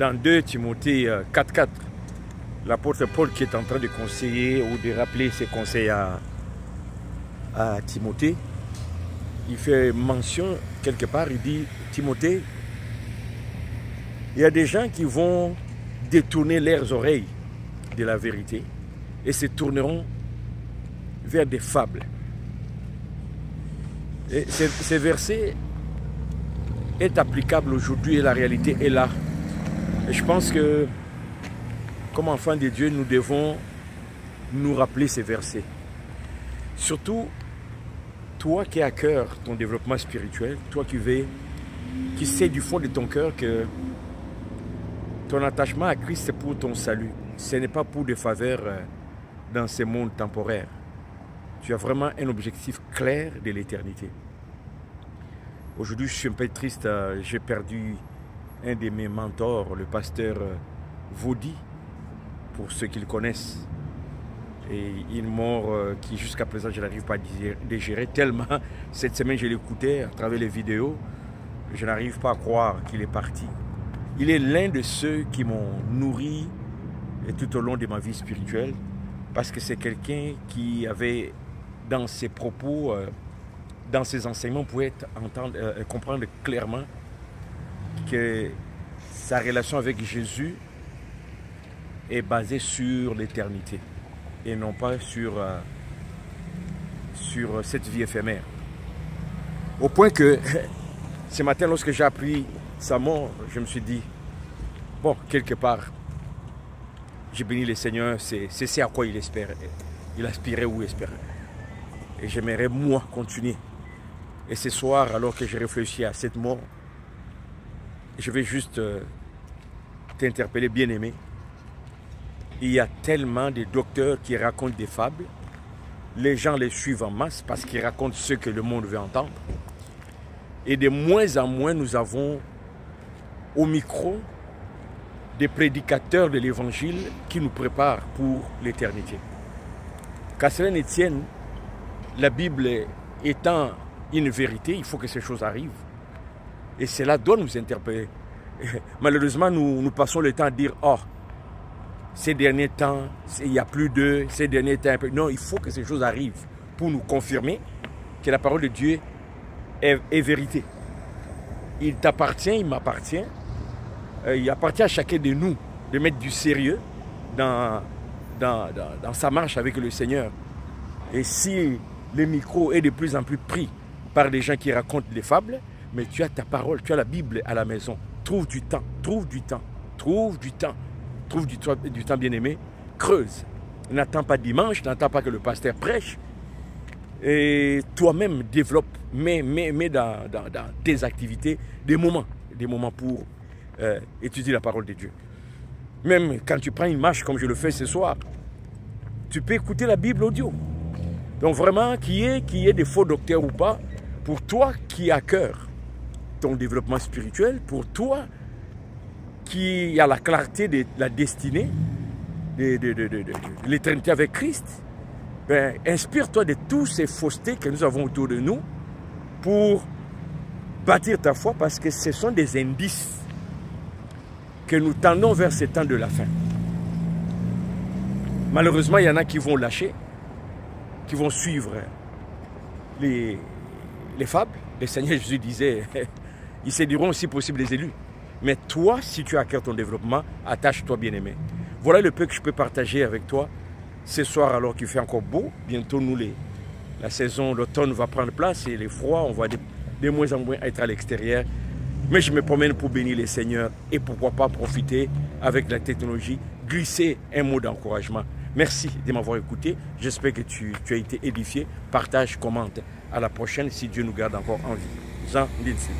dans 2 Timothée 4.4, l'apôtre Paul qui est en train de conseiller ou de rappeler ses conseils à Timothée, il fait mention quelque part, il dit Timothée, il y a des gens qui vont détourner leurs oreilles de la vérité et se tourneront vers des fables. Et ce verset est applicable aujourd'hui et la réalité est là. Et je pense que, comme enfants de Dieu, nous devons nous rappeler ces versets. Surtout, toi qui as à cœur ton développement spirituel, toi qui sais du fond de ton cœur que ton attachement à Christ, c'est pour ton salut. Ce n'est pas pour des faveurs dans ce monde temporaire. Tu as vraiment un objectif clair de l'éternité. Aujourd'hui, je suis un peu triste. J'ai perdu un de mes mentors, le pasteur Vaudy, pour ceux qui le connaissent. Et une mort qui, jusqu'à présent, je n'arrive pas à digérer tellement. Cette semaine, je l'écoutais à travers les vidéos. Je n'arrive pas à croire qu'il est parti. Il est l'un de ceux qui m'ont nourri tout au long de ma vie spirituelle, parce que c'est quelqu'un qui avait, dans ses propos, dans ses enseignements, pouvait comprendre clairement que sa relation avec Jésus est basée sur l'éternité et non pas sur cette vie éphémère. Au point que ce matin, lorsque j'ai appris sa mort, je me suis dit, bon, quelque part, j'ai béni le Seigneur, c'est ce à quoi il espérait, il aspirait ou espérait. Et j'aimerais, moi, continuer. Et ce soir, alors que j'ai réfléchi à cette mort, je vais juste t'interpeller, bien-aimé. Il y a tellement de docteurs qui racontent des fables. Les gens les suivent en masse parce qu'ils racontent ce que le monde veut entendre. Et de moins en moins, nous avons au micro des prédicateurs de l'évangile qui nous préparent pour l'éternité. Qu'à cela ne tienne, la Bible étant une vérité, il faut que ces choses arrivent. Et cela doit nous interpeller. Malheureusement, nous passons le temps à dire « Oh, ces derniers temps, il n'y a plus de... ces derniers temps... » Non, il faut que ces choses arrivent pour nous confirmer que la parole de Dieu est vérité. Il t'appartient, il m'appartient. Il appartient à chacun de nous de mettre du sérieux dans sa marche avec le Seigneur. Et si le micro est de plus en plus pris par des gens qui racontent des fables, mais tu as ta parole, tu as la Bible à la maison. Trouve du temps, trouve du temps, trouve du temps. Trouve du temps, bien-aimé. Creuse. N'attends pas dimanche, n'attends pas que le pasteur prêche. Et toi-même développe, mets dans tes activités des moments pour étudier la parole de Dieu. Même quand tu prends une marche comme je le fais ce soir, tu peux écouter la Bible audio. Donc vraiment, qu'il y ait des faux docteurs ou pas, pour toi qui as à cœur ton développement spirituel, pour toi qui a la clarté de la destinée, de l'éternité avec Christ, ben, inspire-toi de tous ces faussetés que nous avons autour de nous pour bâtir ta foi, parce que ce sont des indices que nous tendons vers ces temps de la fin. Malheureusement, il y en a qui vont lâcher, qui vont suivre les fables. Le Seigneur Jésus disait, ils séduiront si possible les élus. Mais toi, si tu as à cœur ton développement, attache-toi, bien-aimé. Voilà le peu que je peux partager avec toi ce soir, alors qu'il fait encore beau. Bientôt, la saison d'automne va prendre place et les froids, on va de moins en moins être à l'extérieur. Mais je me promène pour bénir les seigneurs et pourquoi pas profiter avec la technologie, glisser un mot d'encouragement. Merci de m'avoir écouté. J'espère que tu as été édifié. Partage, commente. À la prochaine, si Dieu nous garde encore en vie. Jean Nilsen.